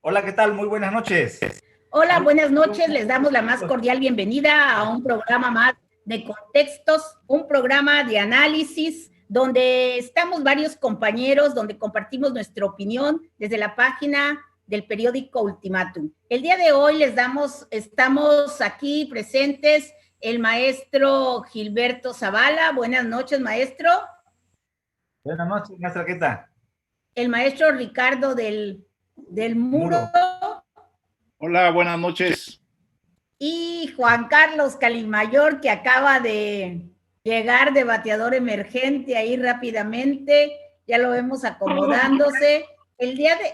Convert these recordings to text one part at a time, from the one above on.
Hola, ¿qué tal? Muy buenas noches. Hola, buenas noches. Les damos la más cordial bienvenida a un programa más de contextos, un programa de análisis donde estamos varios compañeros, donde compartimos nuestra opinión desde la página del periódico Ultimátum. El día de hoy estamos aquí presentes el maestro Gilberto Zavala. Buenas noches, maestro. Buenas noches, maestra, ¿qué tal? El maestro Ricardo del Muro. Hola, buenas noches. Y Juan Carlos Calimayor, que acaba de llegar de bateador emergente ahí rápidamente, ya lo vemos acomodándose. El día de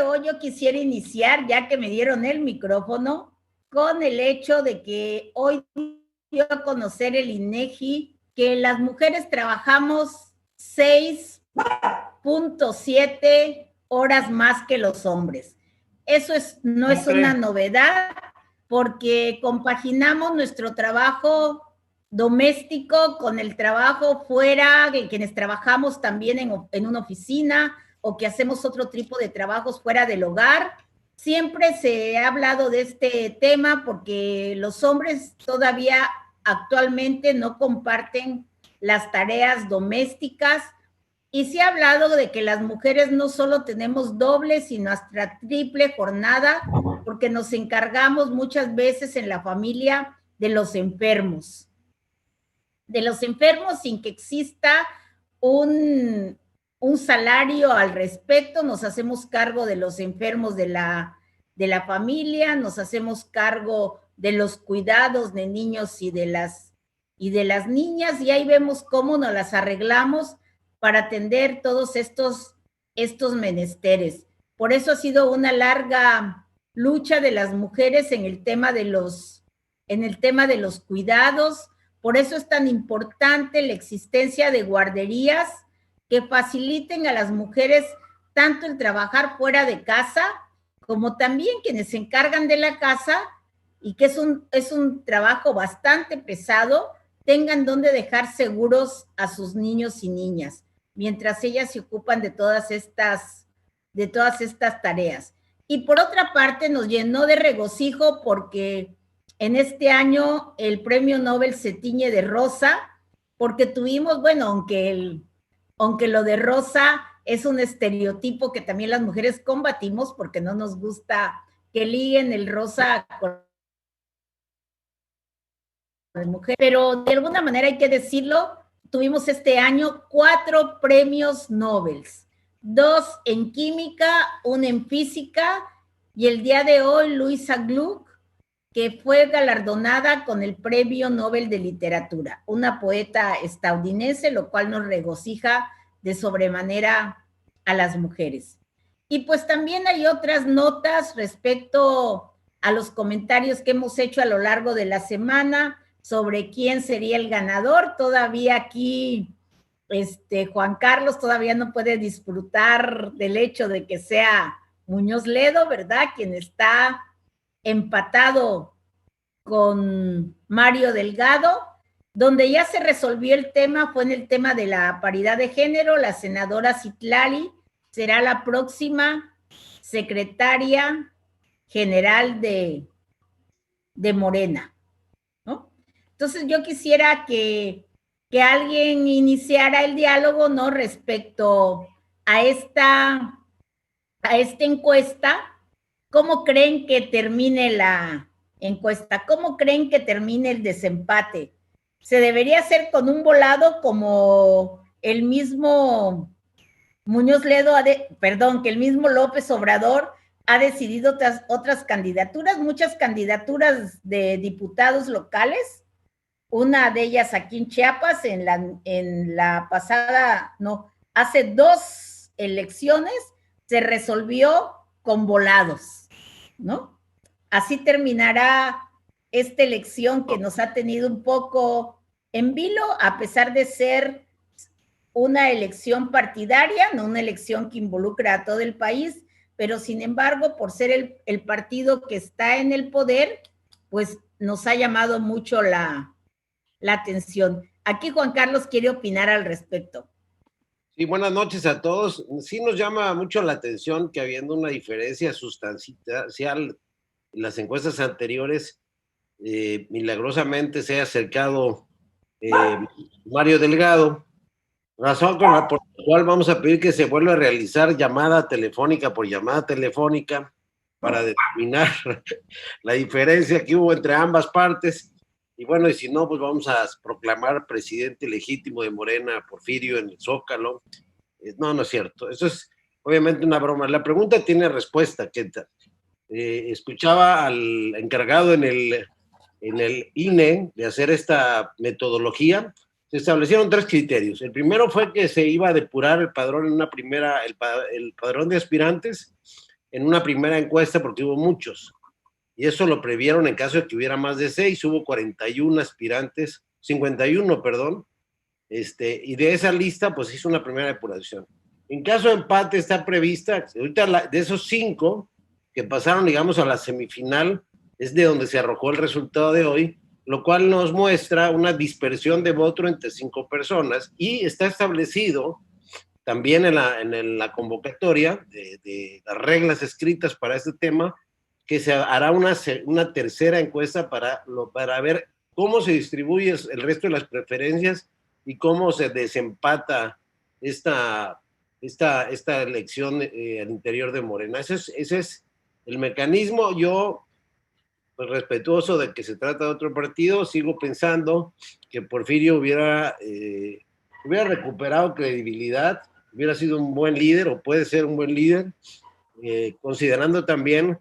hoy yo quisiera iniciar, ya que me dieron el micrófono, con el hecho de que hoy dio a conocer el INEGI que las mujeres trabajamos 6.7 horas más que los hombres. Eso no es una novedad, porque compaginamos nuestro trabajo doméstico con el trabajo fuera, quienes trabajamos también en una oficina o que hacemos otro tipo de trabajos fuera del hogar. Siempre se ha hablado de este tema porque los hombres todavía actualmente no comparten las tareas domésticas. Y se ha hablado de que las mujeres no solo tenemos doble, sino hasta triple jornada, porque nos encargamos muchas veces en la familia de los enfermos. De los enfermos sin que exista un salario al respecto, nos hacemos cargo de los enfermos de la familia, nos hacemos cargo de los cuidados de niños y de las niñas, y ahí vemos cómo nos las arreglamos para atender todos estos menesteres. Por eso ha sido una larga lucha de las mujeres en el tema de los cuidados. Por eso es tan importante la existencia de guarderías que faciliten a las mujeres tanto el trabajar fuera de casa, como también quienes se encargan de la casa, y que es un trabajo bastante pesado, tengan donde dejar seguros a sus niños y niñas, mientras ellas se ocupan de todas estas tareas. Y por otra parte nos llenó de regocijo porque en este año el premio Nobel se tiñe de rosa, porque tuvimos, bueno, aunque lo de rosa es un estereotipo que también las mujeres combatimos porque no nos gusta que liguen el rosa con las mujeres, pero de alguna manera hay que decirlo, tuvimos este año 4 premios Nobel, 2 en química, 1 en física, y el día de hoy Luisa Gluck, que fue galardonada con el Premio Nobel de Literatura, una poeta estadounidense, lo cual nos regocija de sobremanera a las mujeres. Y pues también hay otras notas respecto a los comentarios que hemos hecho a lo largo de la semana sobre quién sería el ganador. Todavía aquí Juan Carlos todavía no puede disfrutar del hecho de que sea Muñoz Ledo, ¿verdad? Quien está empatado con Mario Delgado. Donde ya se resolvió el tema fue en el tema de la paridad de género. La senadora Citlali será la próxima secretaria general de Morena, ¿no? Entonces yo quisiera que alguien iniciara el diálogo, ¿no? Respecto a esta encuesta. ¿Cómo creen que termine la encuesta? ¿Cómo creen que termine el desempate? ¿Se debería hacer con un volado como el mismo Muñoz Ledo, que el mismo López Obrador ha decidido otras candidaturas, muchas candidaturas de diputados locales? Una de ellas aquí en Chiapas, hace 2 elecciones se resolvió con volados, ¿no? Así terminará esta elección que nos ha tenido un poco en vilo, a pesar de ser una elección partidaria, no una elección que involucra a todo el país, pero sin embargo, por ser el partido que está en el poder, pues nos ha llamado mucho la la atención. Aquí Juan Carlos quiere opinar al respecto. Sí, buenas noches a todos. Sí nos llama mucho la atención que habiendo una diferencia sustancial en las encuestas anteriores, milagrosamente se haya acercado Mario Delgado, razón por la cual vamos a pedir que se vuelva a realizar llamada telefónica por llamada telefónica para determinar la diferencia que hubo entre ambas partes. Y bueno, y si no, pues vamos a proclamar presidente legítimo de Morena, Porfirio, en el Zócalo. No, no es cierto. Eso es obviamente una broma. La pregunta tiene respuesta, Kenta. Escuchaba al encargado en el INE de hacer esta metodología. Se establecieron 3 criterios. El primero fue que se iba a depurar el padrón en una primera, el padrón de aspirantes en una primera encuesta porque hubo muchos. Y eso lo previeron en caso de que hubiera más de 6, hubo 41 aspirantes, 51, perdón, y de esa lista, pues hizo una primera depuración. En caso de empate está prevista, ahorita de esos 5 que pasaron, digamos, a la semifinal, es de donde se arrojó el resultado de hoy, lo cual nos muestra una dispersión de voto entre 5 personas, y está establecido también en la convocatoria de las reglas escritas para este tema, que se hará una tercera encuesta para ver cómo se distribuye el resto de las preferencias y cómo se desempata esta elección al interior de Morena. Ese es el mecanismo. Yo, pues, respetuoso de que se trata de otro partido, sigo pensando que Porfirio hubiera recuperado credibilidad, hubiera sido un buen líder, o puede ser un buen líder, considerando también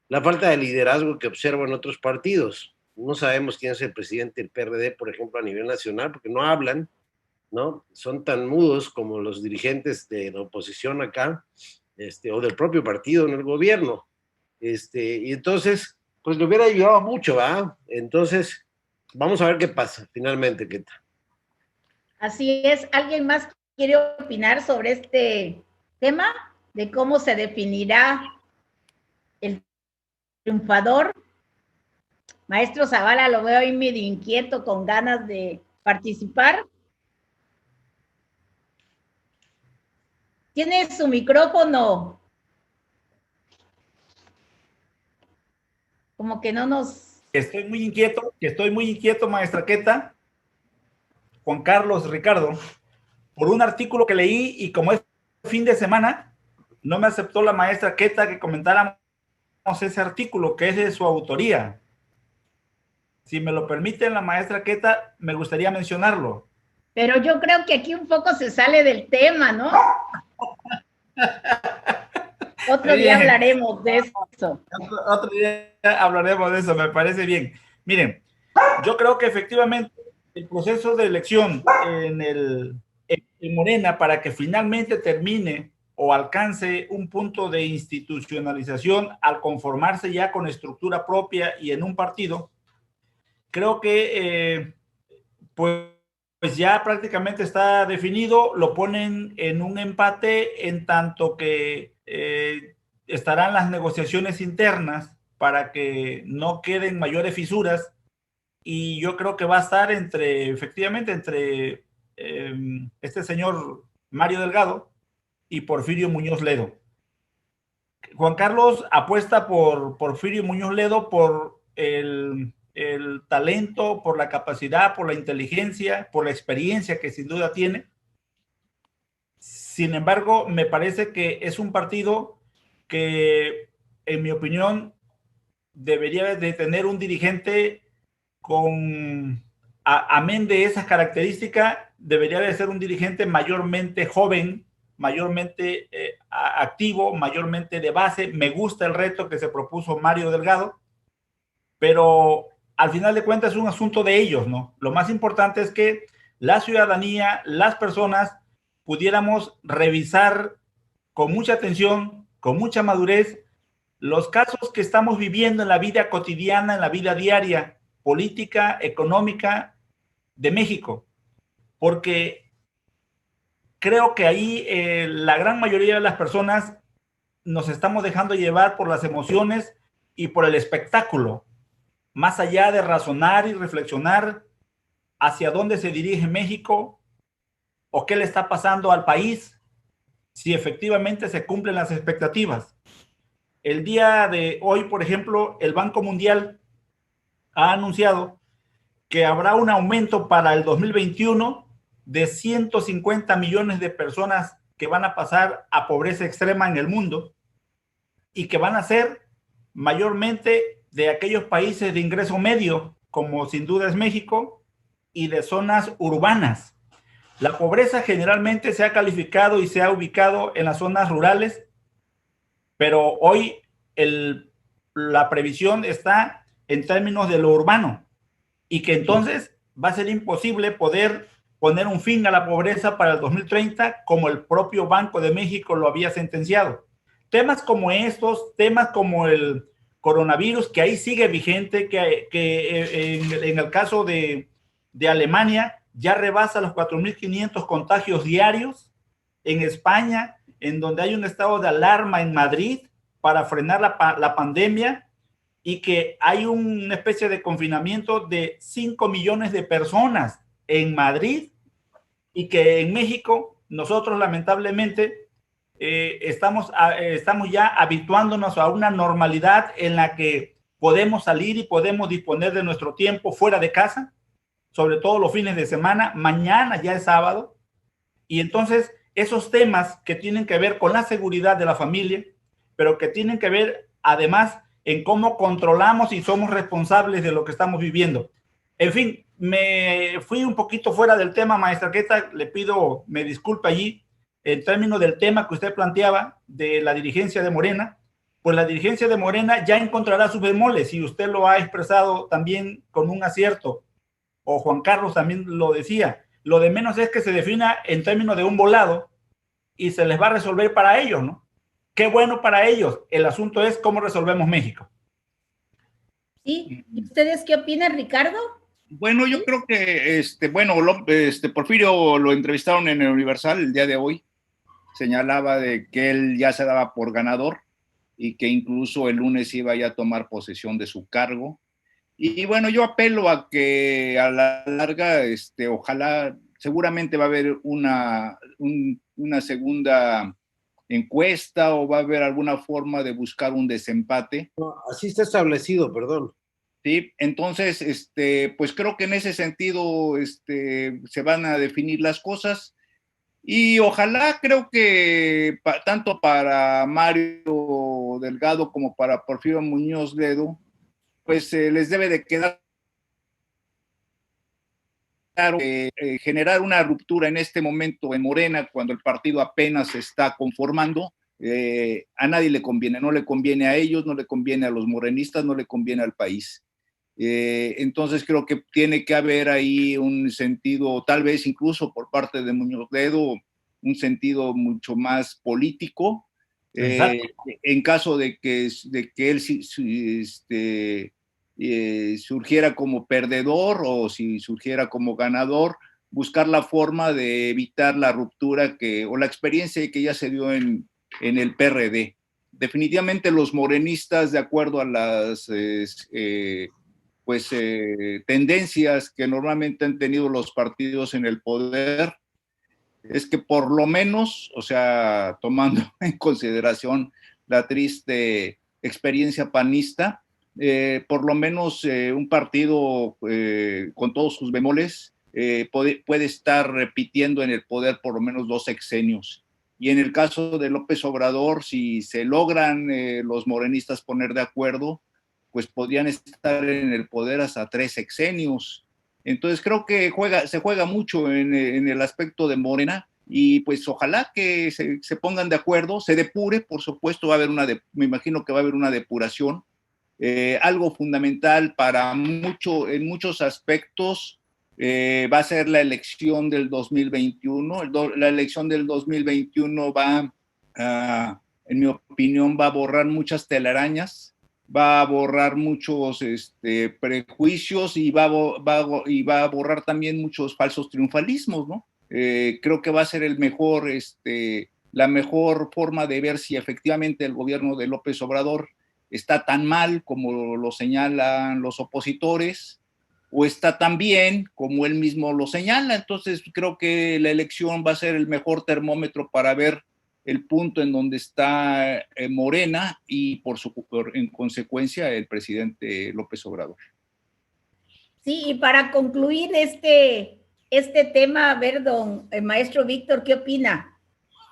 la falta de liderazgo que observo en otros partidos. No sabemos quién es el presidente del PRD, por ejemplo, a nivel nacional, porque no hablan, ¿no? Son tan mudos como los dirigentes de la oposición acá, o del propio partido en el gobierno. Y entonces, pues le hubiera ayudado mucho, ¿verdad? Entonces, vamos a ver qué pasa finalmente, Keta. Así es. ¿Alguien más quiere opinar sobre este tema de cómo se definirá el triunfador? Maestro Zavala, lo veo ahí medio inquieto, con ganas de participar. ¿Tiene su micrófono? Como que no nos... Estoy muy inquieto, maestra Keta, Juan Carlos, Ricardo, por un artículo que leí, y como es fin de semana, no me aceptó la maestra Keta que comentáramos ese artículo, que es de su autoría. Si me lo permite la maestra Keta, me gustaría mencionarlo. Pero yo creo que aquí un poco se sale del tema, ¿no? Otro día hablaremos de eso. Otro día hablaremos de eso, me parece bien. Miren, yo creo que efectivamente el proceso de elección en Morena, para que finalmente termine o alcance un punto de institucionalización al conformarse ya con estructura propia y en un partido, creo que pues ya prácticamente está definido. Lo ponen en un empate, en tanto que estarán las negociaciones internas para que no queden mayores fisuras, y yo creo que va a estar efectivamente entre este señor Mario Delgado y Porfirio Muñoz Ledo. Juan Carlos apuesta por Porfirio Muñoz Ledo por el talento, por la capacidad, por la inteligencia, por la experiencia que sin duda tiene. Sin embargo, me parece que es un partido que, en mi opinión, debería de tener un dirigente amén de esas características, debería de ser un dirigente mayormente joven, mayormente activo, mayormente de base. Me gusta el reto que se propuso Mario Delgado, pero al final de cuentas es un asunto de ellos, ¿no? Lo más importante es que la ciudadanía, las personas, pudiéramos revisar con mucha atención, con mucha madurez, los casos que estamos viviendo en la vida cotidiana, en la vida diaria, política, económica de México, porque creo que ahí la gran mayoría de las personas nos estamos dejando llevar por las emociones y por el espectáculo, más allá de razonar y reflexionar hacia dónde se dirige México o qué le está pasando al país, si efectivamente se cumplen las expectativas. El día de hoy, por ejemplo, el Banco Mundial ha anunciado que habrá un aumento para el 2021 de 150 millones de personas que van a pasar a pobreza extrema en el mundo y que van a ser mayormente de aquellos países de ingreso medio, como sin duda es México, y de zonas urbanas. La pobreza generalmente se ha calificado y se ha ubicado en las zonas rurales, pero hoy la previsión está en términos de lo urbano y que entonces va a ser imposible poder poner un fin a la pobreza para el 2030 como el propio Banco de México lo había sentenciado. Temas como estos, temas como el coronavirus, que ahí sigue vigente, que en el caso de Alemania ya rebasa los 4.500 contagios diarios. En España, en donde hay un estado de alarma en Madrid para frenar la pandemia y que hay una especie de confinamiento de 5 millones de personas en Madrid y que en México nosotros lamentablemente estamos ya habituándonos a una normalidad en la que podemos salir y podemos disponer de nuestro tiempo fuera de casa, sobre todo los fines de semana. Mañana ya es sábado y entonces esos temas que tienen que ver con la seguridad de la familia, pero que tienen que ver además en cómo controlamos y somos responsables de lo que estamos viviendo. En fin, me fui un poquito fuera del tema, maestra Arqueta, le pido, me disculpe allí, en términos del tema que usted planteaba de la dirigencia de Morena, pues la dirigencia de Morena ya encontrará sus bemoles y usted lo ha expresado también con un acierto, o Juan Carlos también lo decía, lo de menos es que se defina en términos de un volado y se les va a resolver para ellos, ¿no? Qué bueno para ellos. El asunto es cómo resolvemos México. ¿Sí? ¿Y ustedes qué opinan, Ricardo? Bueno, yo creo que, Porfirio lo entrevistaron en el Universal el día de hoy. Señalaba de que él ya se daba por ganador y que incluso el lunes iba ya a tomar posesión de su cargo. Y bueno, yo apelo a que a la larga, ojalá, seguramente va a haber una segunda encuesta o va a haber alguna forma de buscar un desempate. No, así está establecido, perdón. Sí, entonces, pues creo que en ese sentido, se van a definir las cosas y ojalá, creo que tanto para Mario Delgado como para Porfirio Muñoz Ledo, pues les debe de quedar claro que generar una ruptura en este momento en Morena, cuando el partido apenas se está conformando, a nadie le conviene, no le conviene a ellos, no le conviene a los morenistas, no le conviene al país. Entonces creo que tiene que haber ahí un sentido, tal vez incluso por parte de Muñoz Ledo, un sentido mucho más político, en caso de que él surgiera como perdedor o si surgiera como ganador, buscar la forma de evitar la ruptura o la experiencia que ya se dio en el PRD. Definitivamente los morenistas, de acuerdo a las tendencias que normalmente han tenido los partidos en el poder, es que por lo menos, o sea, tomando en consideración la triste experiencia panista, por lo menos un partido con todos sus bemoles puede estar repitiendo en el poder por lo menos 2 sexenios. Y en el caso de López Obrador, si se logran los morenistas poner de acuerdo, pues podrían estar en el poder hasta 3 sexenios. Entonces creo que se juega mucho en el aspecto de Morena, y pues ojalá que se pongan de acuerdo, se depure, por supuesto, me imagino que va a haber una depuración. Algo fundamental en muchos aspectos va a ser la elección del 2021. La elección del 2021 en mi opinión, va a borrar muchas telarañas, va a borrar muchos prejuicios y va a borrar también muchos falsos triunfalismos, ¿no? Creo que va a ser la mejor forma de ver si efectivamente el gobierno de López Obrador está tan mal como lo señalan los opositores, o está tan bien como él mismo lo señala. Entonces creo que la elección va a ser el mejor termómetro para ver el punto en donde está Morena y en consecuencia el presidente López Obrador. Sí, y para concluir este tema, a ver, maestro Víctor, ¿qué opina?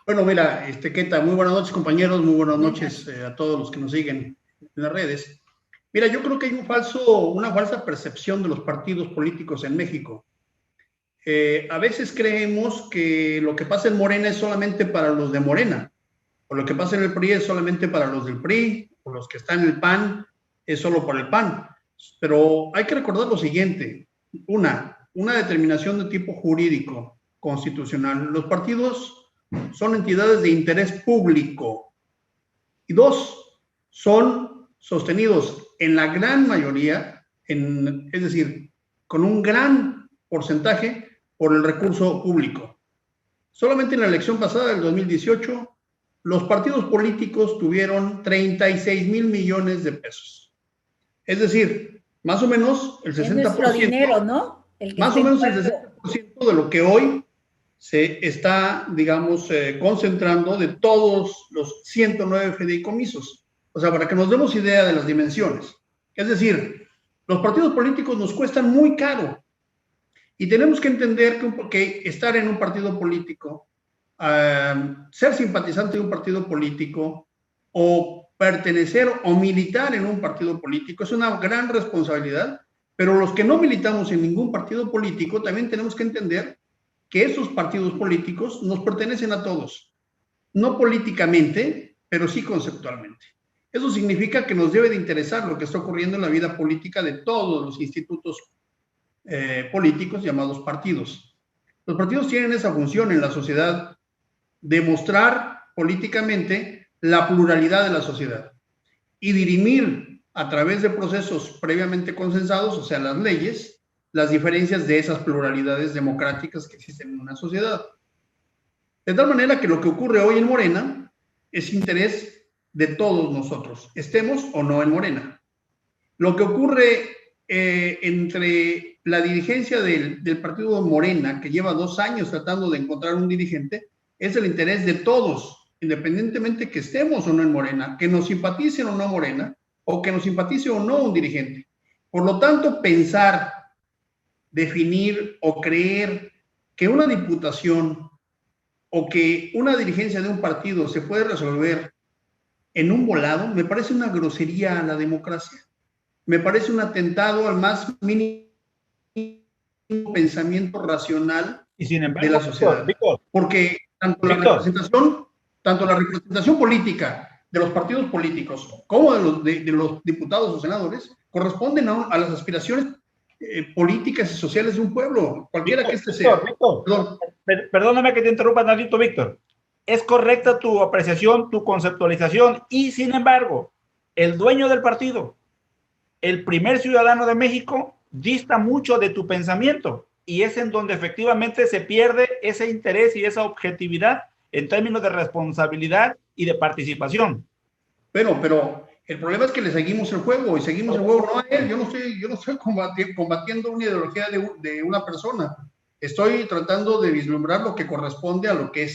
Bueno, mira, Queta, muy buenas noches, compañeros, muy buenas noches a todos los que nos siguen en las redes. Mira, yo creo que hay una falsa percepción de los partidos políticos en México. A veces creemos que lo que pasa en Morena es solamente para los de Morena, o lo que pasa en el PRI es solamente para los del PRI, o los que están en el PAN es solo para el PAN. Pero hay que recordar lo siguiente: una determinación de tipo jurídico, constitucional. Los partidos son entidades de interés público. Y dos, son sostenidos en la gran mayoría, es decir, con un gran porcentaje por el recurso público. Solamente en la elección pasada del 2018, los partidos políticos tuvieron 36,000 millones de pesos. Es decir, más o menos el 60%. Es nuestro dinero, ¿no? Más o menos el 60% de lo que hoy se está, digamos, concentrando de todos los 109 fideicomisos. O sea, para que nos demos idea de las dimensiones. Es decir, los partidos políticos nos cuestan muy caro. Y tenemos que entender que estar en un partido político, ser simpatizante de un partido político o pertenecer o militar en un partido político es una gran responsabilidad, pero los que no militamos en ningún partido político también tenemos que entender que esos partidos políticos nos pertenecen a todos, no políticamente, pero sí conceptualmente. Eso significa que nos debe de interesar lo que está ocurriendo en la vida política de todos los institutos políticos llamados partidos. Los partidos tienen esa función en la sociedad de mostrar políticamente la pluralidad de la sociedad y dirimir a través de procesos previamente consensados, o sea, las leyes, las diferencias de esas pluralidades democráticas que existen en una sociedad. De tal manera que lo que ocurre hoy en Morena es interés de todos nosotros, estemos o no en Morena. Lo que ocurre entre la dirigencia del partido Morena, que lleva 2 años tratando de encontrar un dirigente, es el interés de todos, independientemente que estemos o no en Morena, que nos simpaticen o no Morena, o que nos simpatice o no un dirigente. Por lo tanto, pensar, definir o creer que una diputación o que una dirigencia de un partido se puede resolver en un volado, me parece una grosería a la democracia. Me parece un atentado al más mínimo pensamiento racional y sin embargo, de la sociedad. Porque tanto la representación política de los partidos políticos como de los diputados o senadores corresponden a las aspiraciones políticas y sociales de un pueblo, cualquiera que este sea. Perdóname que te interrumpa, Nalito, Víctor. Es correcta tu apreciación, tu conceptualización, y sin embargo, el dueño del partido, el primer ciudadano de México, dista mucho de tu pensamiento, y es en donde efectivamente se pierde ese interés y esa objetividad en términos de responsabilidad y de participación. Bueno, pero el problema es que le seguimos el juego, y seguimos el juego no a él. Yo no estoy combatiendo una ideología de una persona. Estoy tratando de vislumbrar lo que corresponde a lo que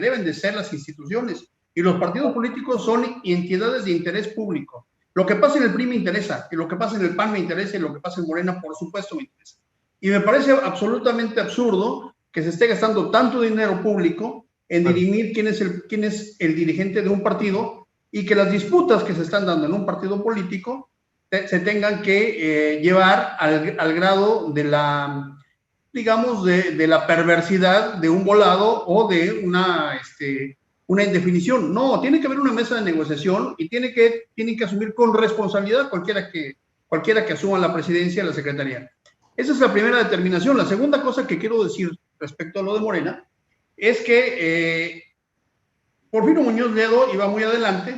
deben de ser las instituciones. Y los partidos políticos son entidades de interés público. Lo que pasa en el PRI me interesa, y lo que pasa en el PAN me interesa, y lo que pasa en Morena, por supuesto, me interesa. Y me parece absolutamente absurdo que se esté gastando tanto dinero público en dirimir quién es el dirigente de un partido, y que las disputas que se están dando en un partido político se tengan que llevar al grado de la, digamos, de la perversidad de un volado o de una indefinición. No, tiene que haber una mesa de negociación y tienen que asumir con responsabilidad cualquiera que asuma la presidencia de la secretaría. Esa es la primera determinación. La segunda cosa que quiero decir respecto a lo de Morena es que Porfirio Muñoz Ledo iba muy adelante.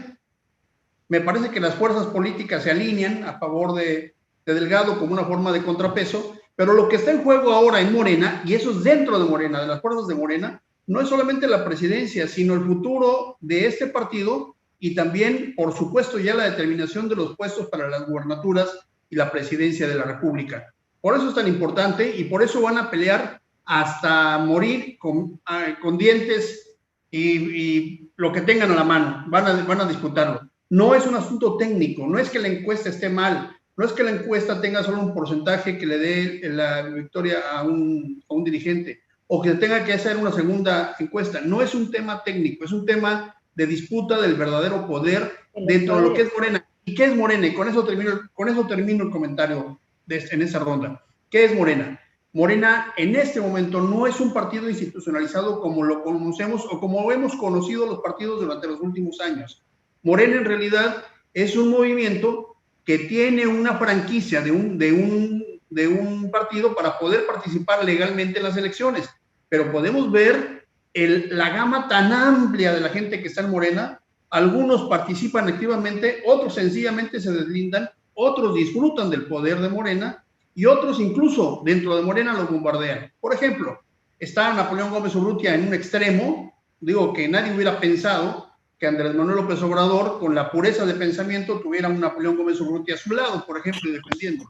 Me parece que las fuerzas políticas se alinean a favor de Delgado como una forma de contrapeso, pero lo que está en juego ahora en Morena, y eso es dentro de Morena, de las fuerzas de Morena, no es solamente la presidencia, sino el futuro de este partido, y también, por supuesto, ya la determinación de los puestos para las gubernaturas y la presidencia de la República. Por eso es tan importante y por eso van a pelear hasta morir con dientes y lo que tengan a la mano. Van a disputarlo. No es un asunto técnico, no es que la encuesta esté mal, no es que la encuesta tenga solo un porcentaje que le dé la victoria a un dirigente o que tenga que hacer una segunda encuesta. No es un tema técnico, es un tema de disputa del verdadero poder dentro de lo que es Morena. ¿Y qué es Morena? Y con eso termino el comentario en esa ronda. ¿Qué es Morena? Morena en este momento no es un partido institucionalizado como lo conocemos o como hemos conocido los partidos durante los últimos años. Morena en realidad es un movimiento que tiene una franquicia de un partido para poder participar legalmente en las elecciones, pero podemos ver la gama tan amplia de la gente que está en Morena. Algunos participan activamente, otros sencillamente se deslindan, otros disfrutan del poder de Morena y otros incluso dentro de Morena lo bombardean. Por ejemplo, está Napoleón Gómez Urrutia en un extremo, digo que nadie hubiera pensado que Andrés Manuel López Obrador, con la pureza de pensamiento, tuviera un Napoleón Gómez Urrutia a su lado, por ejemplo, defendiendo.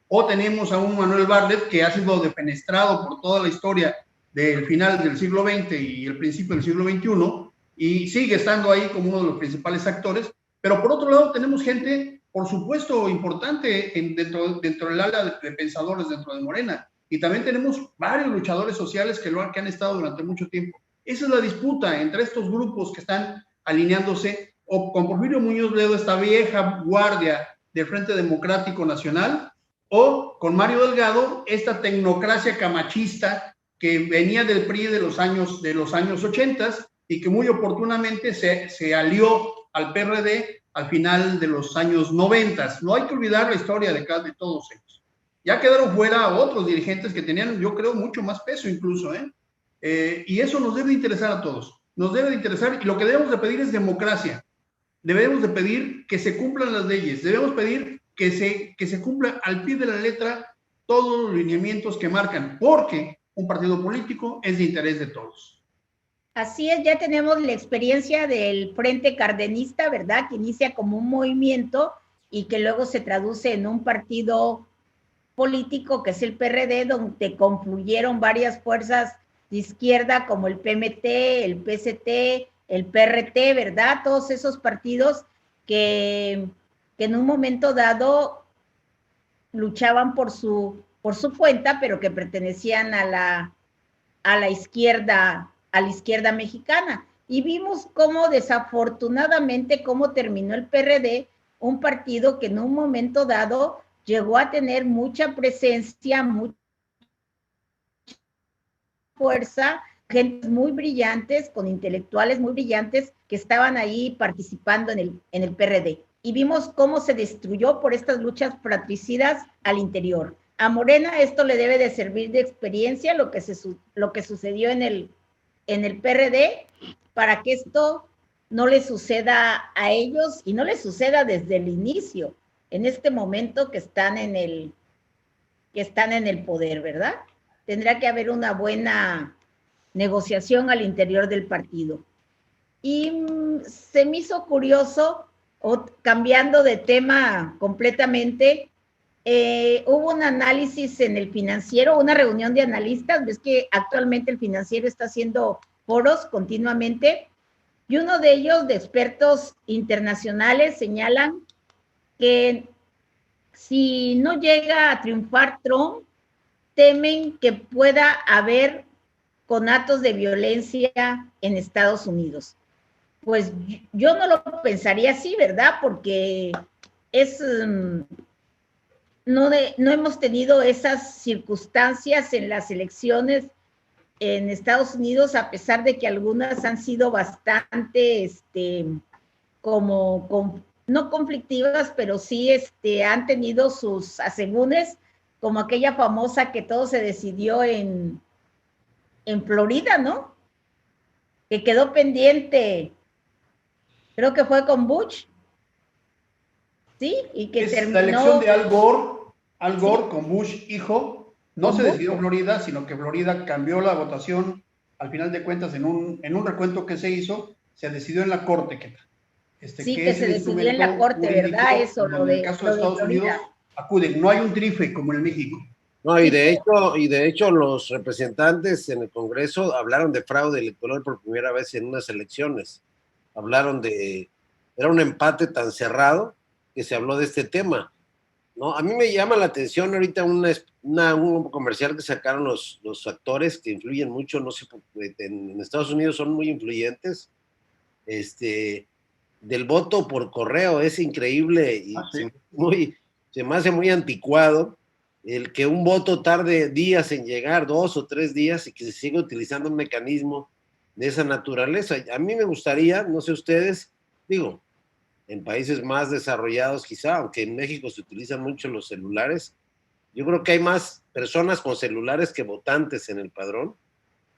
O tenemos a un Manuel Bartlett que ha sido defenestrado por toda la historia del final del siglo XX y el principio del siglo XXI, y sigue estando ahí como uno de los principales actores. Pero por otro lado tenemos gente, por supuesto, importante dentro del ala de pensadores dentro de Morena, y también tenemos varios luchadores sociales que han estado durante mucho tiempo. Esa es la disputa entre estos grupos que están alineándose, o con Porfirio Muñoz Ledo, esta vieja guardia del Frente Democrático Nacional, o con Mario Delgado, esta tecnocracia camachista que venía del PRI de los años 80 y que muy oportunamente se alió al PRD al final de los años 90. No hay que olvidar la historia de todos ellos. Ya quedaron fuera otros dirigentes que tenían, yo creo, mucho más peso incluso, y eso nos debe interesar a todos. Nos debe de interesar, y lo que debemos de pedir es democracia. Debemos de pedir que se cumplan las leyes, debemos pedir que se cumpla al pie de la letra todos los lineamientos que marcan, porque un partido político es de interés de todos. Así es, ya tenemos la experiencia del Frente Cardenista, ¿verdad? Que inicia como un movimiento y que luego se traduce en un partido político que es el PRD, donde confluyeron varias fuerzas de izquierda como el PMT, el PST, el PRT, ¿verdad? Todos esos partidos que en un momento dado luchaban por su cuenta, pero que pertenecían a la izquierda mexicana. Y vimos cómo desafortunadamente cómo terminó el PRD, un partido que en un momento dado llegó a tener mucha presencia, mucha fuerza, gente muy brillantes, con intelectuales muy brillantes que estaban ahí participando en el PRD. Y vimos cómo se destruyó por estas luchas fratricidas al interior. A Morena esto le debe de servir de experiencia, lo que sucedió en el PRD, para que esto no le suceda a ellos y no le suceda desde el inicio, en este momento que están en el poder, ¿verdad? Tendrá que haber una buena negociación al interior del partido. Y se me hizo curioso, cambiando de tema completamente, hubo un análisis en el Financiero, una reunión de analistas. Ves que actualmente el Financiero está haciendo foros continuamente, y uno de ellos, de expertos internacionales, señalan que si no llega a triunfar Trump, temen que pueda haber conatos de violencia en Estados Unidos. Pues yo no lo pensaría así, ¿verdad? Porque no hemos tenido esas circunstancias en las elecciones en Estados Unidos, a pesar de que algunas han sido bastante, no conflictivas, pero sí han tenido sus asegúnes, como aquella famosa que todo se decidió en Florida, ¿no? Que quedó pendiente, creo que fue con Bush, ¿sí? Y que terminó... La elección de Al Gore con Bush hijo, no se decidió en Florida, sino que Florida cambió la votación, al final de cuentas, en un recuento que se hizo, se decidió en la corte, que se decidió en la corte, ¿verdad? Eso, en el caso de Estados Unidos, acuden, no hay un trife como en México. No, y de hecho los representantes en el Congreso hablaron de fraude electoral por primera vez en unas elecciones. Era un empate tan cerrado que se habló de este tema, ¿no? A mí me llama la atención ahorita un comercial que sacaron los actores que influyen mucho, no sé, en Estados Unidos son muy influyentes, del voto por correo, es increíble y sí. se me hace muy anticuado el que un voto tarde días en llegar, 2 o 3 días, y que se siga utilizando un mecanismo de esa naturaleza. A mí me gustaría, no sé ustedes, digo, en países más desarrollados quizá, aunque en México se utilizan mucho los celulares, yo creo que hay más personas con celulares que votantes en el padrón.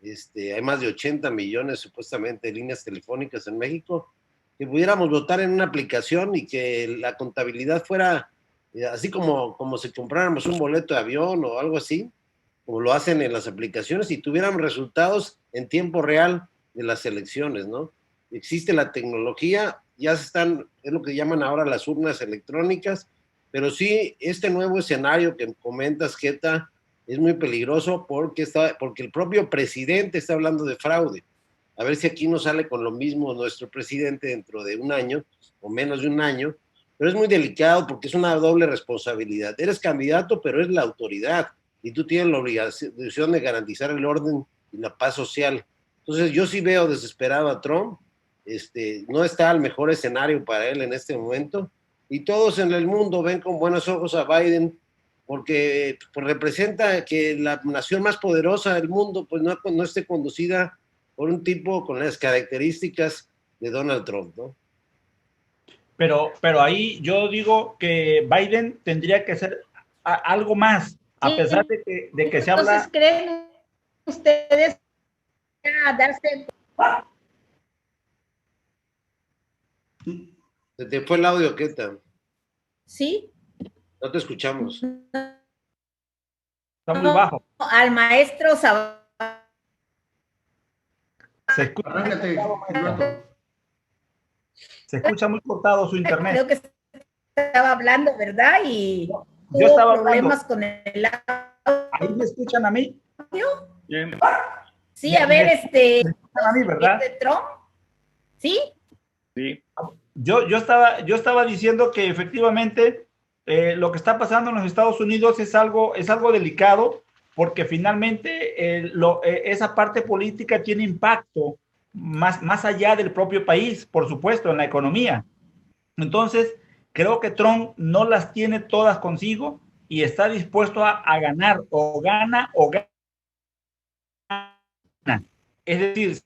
Hay más de 80 millones supuestamente de líneas telefónicas en México, que pudiéramos votar en una aplicación y que la contabilidad fuera así como si compráramos un boleto de avión o algo así, como lo hacen en las aplicaciones, y tuviéramos resultados en tiempo real de las elecciones, ¿no? Existe la tecnología, ya es lo que llaman ahora las urnas electrónicas, pero sí, este nuevo escenario que comentas, Geta, es muy peligroso porque el propio presidente está hablando de fraude. A ver si aquí no sale con lo mismo nuestro presidente dentro de un año o menos de un año, pero es muy delicado porque es una doble responsabilidad. Eres candidato, pero eres la autoridad y tú tienes la obligación de garantizar el orden y la paz social. Entonces yo sí veo desesperado a Trump, no está el mejor escenario para él en este momento, y todos en el mundo ven con buenos ojos a Biden porque pues, representa que la nación más poderosa del mundo pues no esté conducida por un tipo con las características de Donald Trump, ¿no? Pero ahí yo digo que Biden tendría que hacer algo más, a pesar de que se habla. Entonces, ¿creen ustedes a darse? ¿Se te fue el audio, Keta? ¿Sí? No te escuchamos. Está muy bajo. Al maestro Zavala. Se escucha, Arráncate, Gilberto. se escucha muy cortado su internet. Creo que estaba hablando, ¿verdad? Y Yo estaba problemas hablando. con el audio. ¿Ahí me escuchan a mí? Bien. Sí, a ver, Me escuchan a mí, ¿verdad? Trump. ¿Sí? Sí. Yo estaba diciendo que efectivamente lo que está pasando en los Estados Unidos es algo delicado, porque finalmente esa parte política tiene impacto más allá del propio país, por supuesto, en la economía. Entonces, creo que Trump no las tiene todas consigo y está dispuesto a ganar, o gana o gana. Es decir,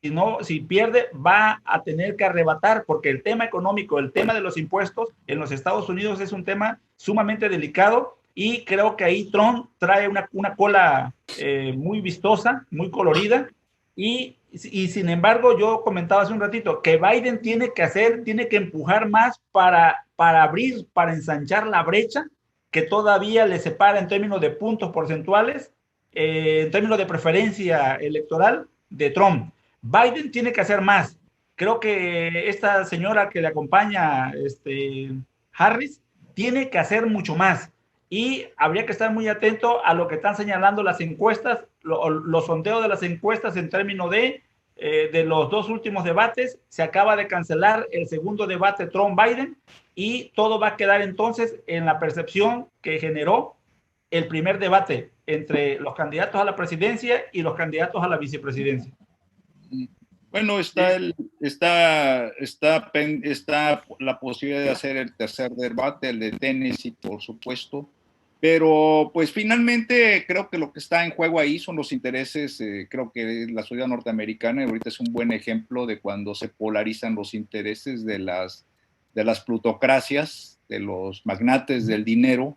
si pierde, va a tener que arrebatar, porque el tema económico, el tema de los impuestos en los Estados Unidos es un tema sumamente delicado, y creo que ahí Trump trae una cola muy vistosa, muy colorida, y sin embargo, yo comentaba hace un ratito que Biden tiene que empujar más para abrir, para ensanchar la brecha que todavía le separa en términos de puntos porcentuales, en términos de preferencia electoral, de Trump. Biden tiene que hacer más. Creo que esta señora que le acompaña, Harris, tiene que hacer mucho más. Y habría que estar muy atento a lo que están señalando las encuestas, los sondeos de las encuestas en términos de los dos últimos debates. Se acaba de cancelar el segundo debate Trump-Biden, y todo va a quedar entonces en la percepción que generó el primer debate entre los candidatos a la presidencia y los candidatos a la vicepresidencia. Bueno, está la posibilidad de hacer el tercer debate, el de Tennessee, por supuesto, pero pues finalmente creo que lo que está en juego ahí son los intereses. Creo que la sociedad norteamericana ahorita es un buen ejemplo de cuando se polarizan los intereses de las plutocracias, de los magnates del dinero,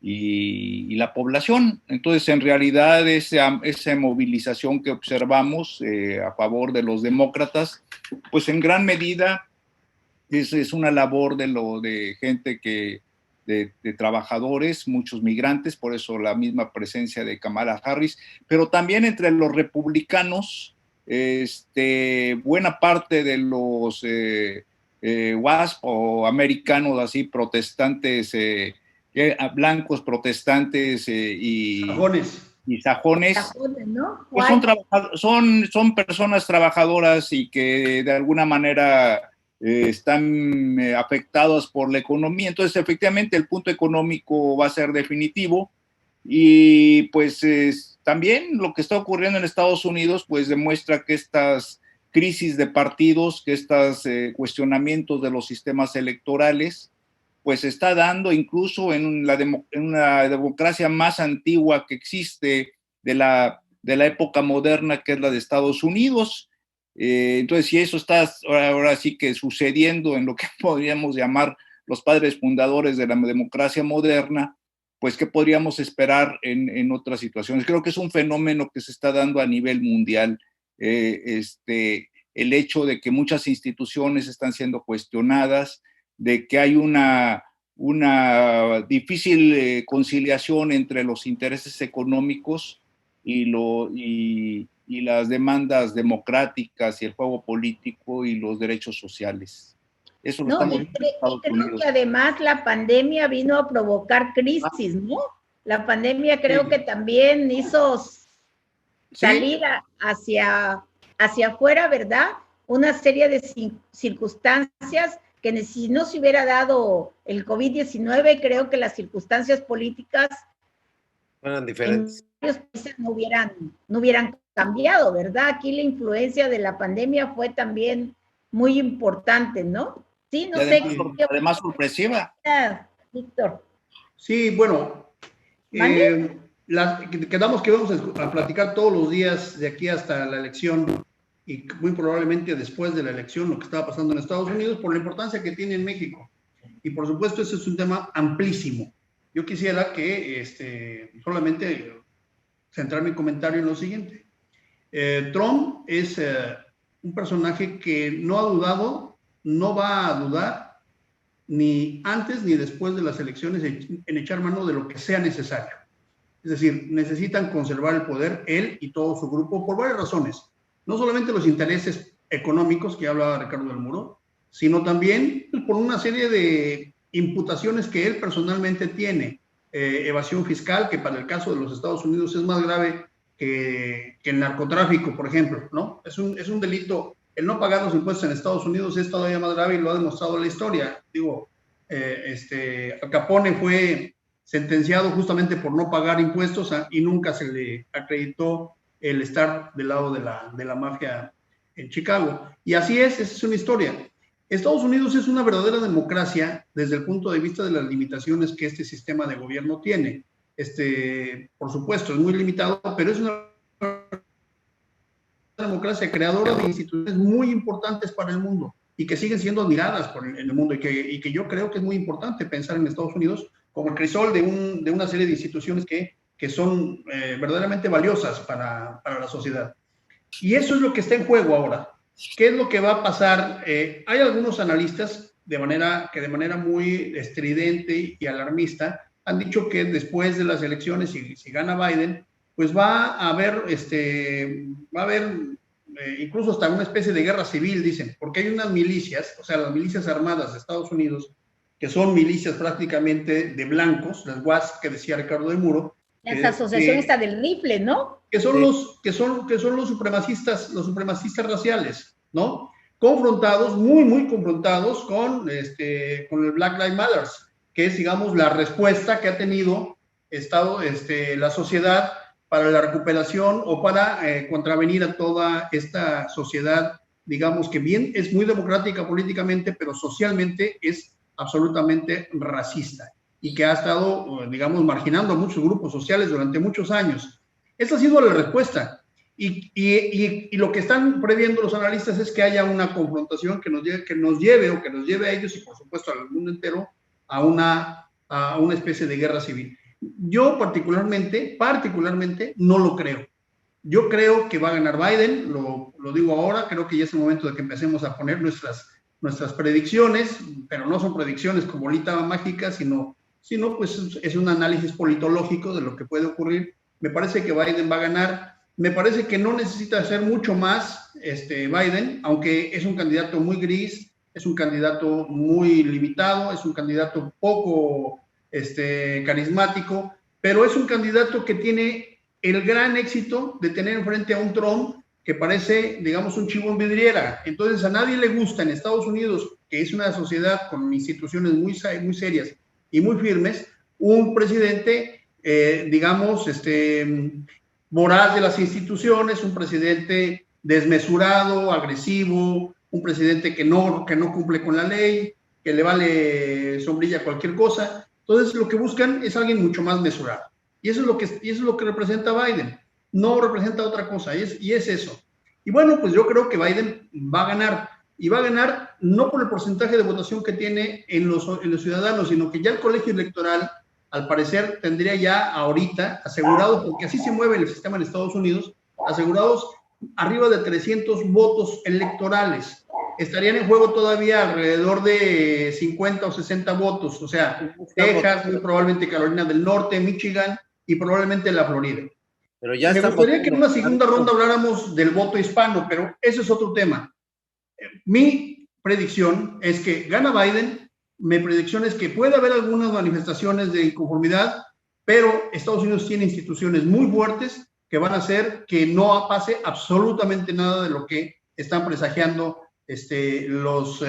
y la población. Entonces, en realidad, esa movilización que observamos a favor de los demócratas, pues en gran medida es una labor de gente de trabajadores, muchos migrantes, por eso la misma presencia de Kamala Harris, pero también entre los republicanos, buena parte de los WASP o americanos así protestantes blancos, protestantes Sajones. y sajones, Sajones, ¿no? pues son personas trabajadoras y que de alguna manera están afectados por la economía. Entonces, efectivamente, el punto económico va a ser definitivo y pues también lo que está ocurriendo en Estados Unidos pues demuestra que estas crisis de partidos, que estos cuestionamientos de los sistemas electorales pues se está dando incluso en una democracia más antigua que existe de la época moderna, que es la de Estados Unidos. Entonces, si eso está ahora sí que sucediendo en lo que podríamos llamar los padres fundadores de la democracia moderna, pues, ¿qué podríamos esperar en otras situaciones? Creo que es un fenómeno que se está dando a nivel mundial, el hecho de que muchas instituciones están siendo cuestionadas, de que hay una difícil conciliación entre los intereses económicos y las demandas democráticas y el juego político y los derechos sociales. Eso lo estamos viendo en Estados Unidos. Creo que además la pandemia vino a provocar crisis, ¿no? La pandemia creo que también hizo salir hacia afuera, ¿verdad? Una serie de circunstancias que si no se hubiera dado el COVID-19, creo que las circunstancias políticas eran diferentes. En varios países no hubieran cambiado, ¿verdad? Aquí la influencia de la pandemia fue también muy importante, ¿no? Sí, no sé. Además sorpresiva. Víctor. Sí, bueno, quedamos que vamos a platicar todos los días de aquí hasta la elección y muy probablemente después de la elección lo que estaba pasando en Estados Unidos por la importancia que tiene en México. Y por supuesto, ese es un tema amplísimo. Yo quisiera que solamente centrar mi comentario en lo siguiente. Trump es un personaje que no ha dudado, no va a dudar, ni antes ni después de las elecciones en echar mano de lo que sea necesario. Es decir, necesitan conservar el poder, él y todo su grupo, por varias razones. No solamente los intereses económicos que hablaba Ricardo del Muro, sino también por una serie de imputaciones que él personalmente tiene. Evasión fiscal, que para el caso de los Estados Unidos es más grave que el narcotráfico, por ejemplo, ¿no? Es un delito. El no pagar los impuestos en Estados Unidos es todavía más grave y lo ha demostrado la historia. Digo, Al Capone fue sentenciado justamente por no pagar impuestos y nunca se le acreditó el estar del lado de la mafia en Chicago. Y así esa es una historia. Estados Unidos es una verdadera democracia desde el punto de vista de las limitaciones que este sistema de gobierno tiene. Por supuesto, es muy limitado, pero es una democracia creadora de instituciones muy importantes para el mundo y que siguen siendo admiradas en el mundo y que yo creo que es muy importante pensar en Estados Unidos como el crisol de una serie de instituciones que son verdaderamente valiosas para la sociedad. Y eso es lo que está en juego ahora. ¿Qué es lo que va a pasar? Hay algunos analistas de manera muy estridente y alarmista han dicho que después de las elecciones, si gana Biden, pues va a haber incluso hasta una especie de guerra civil, dicen, porque hay unas milicias, o sea, las milicias armadas de Estados Unidos, que son milicias prácticamente de blancos, las WASP que decía Ricardo del Muro. La asociación está del rifle, ¿no? Que son los supremacistas raciales, ¿no? Confrontados, muy confrontados con el Black Lives Matter, que es, digamos, la respuesta que ha tenido la sociedad para la recuperación o para contravenir a toda esta sociedad, digamos, que bien es muy democrática políticamente, pero socialmente es absolutamente racista y que ha estado, digamos, marginando a muchos grupos sociales durante muchos años. Esa ha sido la respuesta. Y lo que están previendo los analistas es que haya una confrontación que nos lleve a ellos y, por supuesto, al mundo entero a una especie de guerra civil. Yo particularmente no lo creo. Yo creo que va a ganar Biden, lo digo ahora, creo que ya es el momento de que empecemos a poner nuestras predicciones, pero no son predicciones con bolita mágica, sino pues es un análisis politológico de lo que puede ocurrir. Me parece que Biden va a ganar. Me parece que no necesita hacer mucho más Biden, aunque es un candidato muy gris, es un candidato muy limitado, es un candidato poco carismático, pero es un candidato que tiene el gran éxito de tener enfrente a un Trump que parece, digamos, un chivo en vidriera. Entonces, a nadie le gusta en Estados Unidos, que es una sociedad con instituciones muy serias y muy firmes, un presidente, digamos, voraz de las instituciones, un presidente desmesurado, agresivo, un presidente que no cumple con la ley, que le vale sombrilla a cualquier cosa. Entonces, lo que buscan es alguien mucho más mesurado. Y eso es lo que representa Biden. No representa otra cosa, y es eso. Y bueno, pues yo creo que Biden va a ganar, y va a ganar no por el porcentaje de votación que tiene en los ciudadanos, sino que ya el colegio electoral, al parecer, tendría ya ahorita asegurado, porque así se mueve el sistema en Estados Unidos, asegurados arriba de 300 votos electorales. Estarían en juego todavía alrededor de 50 o 60 votos, o sea, Texas, muy probablemente Carolina del Norte, Michigan y probablemente la Florida. Pero ya me gustaría que en una segunda ronda habláramos del voto hispano, pero ese es otro tema. Mi predicción es que gana Biden. Mi predicción es que puede haber algunas manifestaciones de inconformidad, pero Estados Unidos tiene instituciones muy fuertes que van a hacer que no pase absolutamente nada de lo que están presagiando los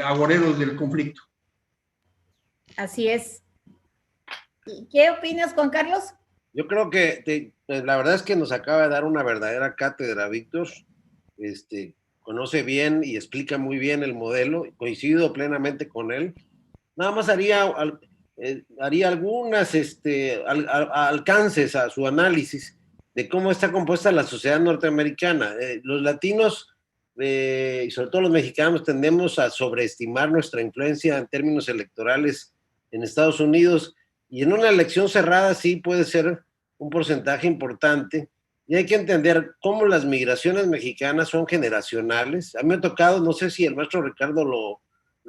agoreros del conflicto. Así es. ¿Y qué opinas, Juan Carlos? Yo creo que la verdad es que nos acaba de dar una verdadera cátedra, Víctor. Conoce bien y explica muy bien el modelo, coincido plenamente con él. Nada más haría algunas alcances a su análisis de cómo está compuesta la sociedad norteamericana. Los latinos, y sobre todo los mexicanos, tendemos a sobreestimar nuestra influencia en términos electorales en Estados Unidos, y en una elección cerrada sí puede ser un porcentaje importante, y hay que entender cómo las migraciones mexicanas son generacionales. A mí me ha tocado, no sé si el maestro Ricardo lo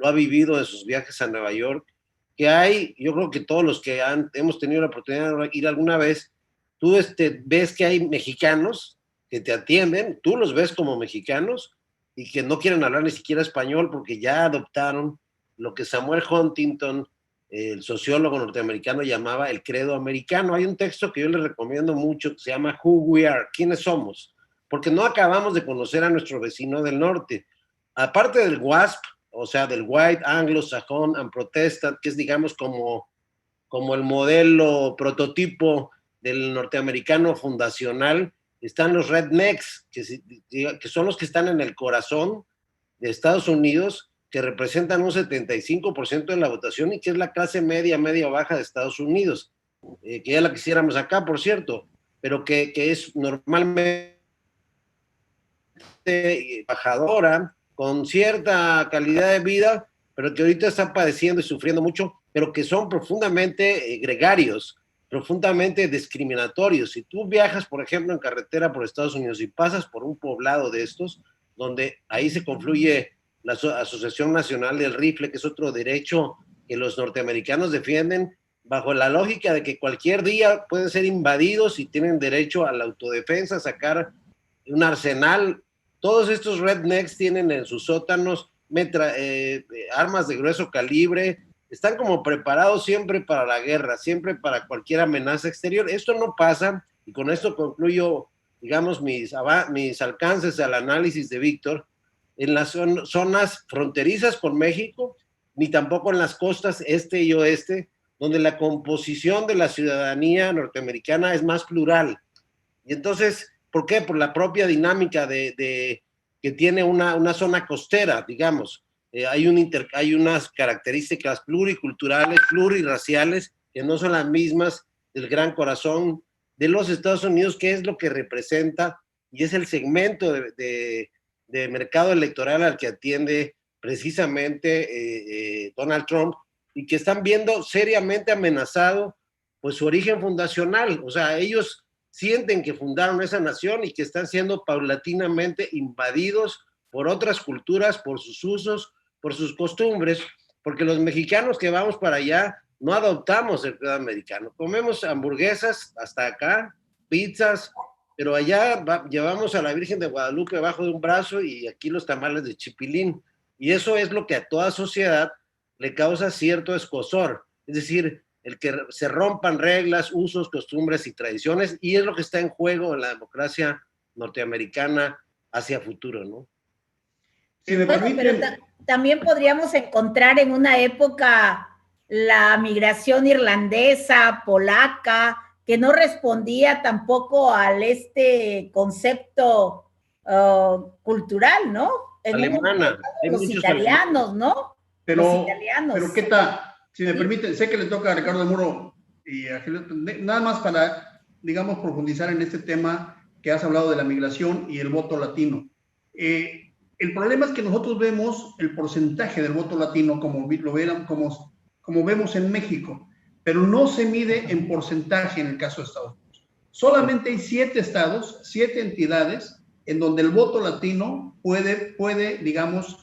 ha vivido de sus viajes a Nueva York, que hay, yo creo que todos los que hemos tenido la oportunidad de ir alguna vez, tú ves que hay mexicanos que te atienden, tú los ves como mexicanos y que no quieren hablar ni siquiera español porque ya adoptaron lo que Samuel Huntington, el sociólogo norteamericano, llamaba el credo americano. Hay un texto que yo les recomiendo mucho que se llama Who We Are, ¿quiénes somos? Porque no acabamos de conocer a nuestro vecino del norte. Aparte del WASP, o sea, del White, Anglo-Saxon and Protestant, que es, digamos, como el modelo prototipo del norteamericano fundacional, están los rednecks, que son los que están en el corazón de Estados Unidos, que representan un 75% de la votación y que es la clase media baja de Estados Unidos, que ya la quisiéramos acá, por cierto, pero que es normalmente bajadora, con cierta calidad de vida, pero que ahorita está padeciendo y sufriendo mucho, pero que son profundamente gregarios, profundamente discriminatorios. Si tú viajas, por ejemplo, en carretera por Estados Unidos y pasas por un poblado de estos, donde ahí se confluye la Asociación Nacional del Rifle, que es otro derecho que los norteamericanos defienden, bajo la lógica de que cualquier día pueden ser invadidos y tienen derecho a la autodefensa, sacar un arsenal. Todos estos rednecks tienen en sus sótanos armas de grueso calibre, están como preparados siempre para la guerra, siempre para cualquier amenaza exterior. Esto no pasa, y con esto concluyo, digamos, mis alcances al análisis de Víctor, en las zonas fronterizas con México, ni tampoco en las costas este y oeste, donde la composición de la ciudadanía norteamericana es más plural. Y entonces, ¿por qué? Por la propia dinámica que tiene una zona costera, digamos. Hay unas características pluriculturales, plurirraciales, que no son las mismas del gran corazón de los Estados Unidos, que es lo que representa y es el segmento de mercado electoral al que atiende precisamente Donald Trump, y que están viendo seriamente amenazado pues su origen fundacional. O sea, ellos sienten que fundaron esa nación y que están siendo paulatinamente invadidos por otras culturas, por sus usos, por sus costumbres, porque los mexicanos que vamos para allá no adoptamos el credo americano. Comemos hamburguesas hasta acá, pizzas, pero allá llevamos a la Virgen de Guadalupe abajo de un brazo y aquí los tamales de chipilín. Y eso es lo que a toda sociedad le causa cierto escozor. Es decir, el que se rompan reglas, usos, costumbres y tradiciones, y es lo que está en juego en la democracia norteamericana hacia futuro, ¿no? Si me Bueno, permiten, pero también podríamos encontrar en una época la migración irlandesa, polaca, que no respondía tampoco al concepto cultural, ¿no? Alemana. Hay Los muchos italianos, ¿no? Los pero italianos. ¿qué tal? Si me Sí. permiten, sé que le toca a Ricardo Muro y a Gilberto, nada más para, digamos, profundizar en este tema que has hablado de la migración y el voto latino. El problema es que nosotros vemos el porcentaje del voto latino como vemos en México, pero no se mide en porcentaje en el caso de Estados Unidos. Solamente hay 7 estados, 7 entidades en donde el voto latino puede digamos,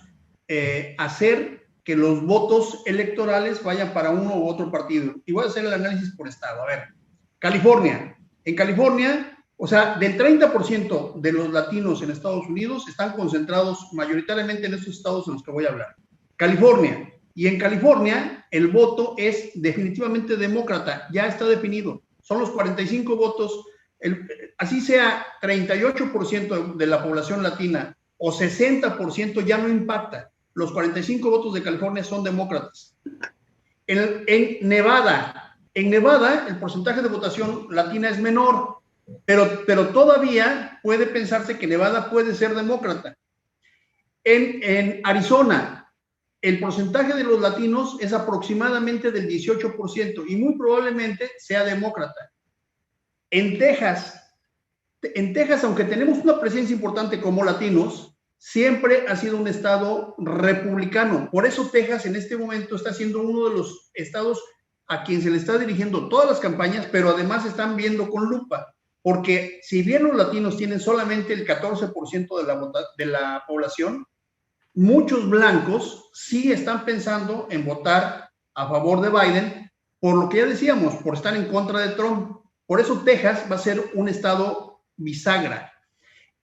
hacer que los votos electorales vayan para uno u otro partido. Y voy a hacer el análisis por estado. A ver, California. En California, o sea, del 30% de los latinos en Estados Unidos están concentrados mayoritariamente en estos estados en los que voy a hablar. California. Y en California el voto es definitivamente demócrata, ya está definido. Son los 45 votos, así sea 38% de la población latina o 60%, ya no impacta. Los 45 votos de California son demócratas. En Nevada el porcentaje de votación latina es menor, pero todavía puede pensarse que Nevada puede ser demócrata. En Arizona, el porcentaje de los latinos es aproximadamente del 18% y muy probablemente sea demócrata. En Texas, aunque tenemos una presencia importante como latinos, siempre ha sido un estado republicano. Por eso Texas en este momento está siendo uno de los estados a quien se le está dirigiendo todas las campañas, pero además están viendo con lupa, porque si bien los latinos tienen solamente el 14% de la población, muchos blancos sí están pensando en votar a favor de Biden, por lo que ya decíamos, por estar en contra de Trump. Por eso Texas va a ser un estado bisagra.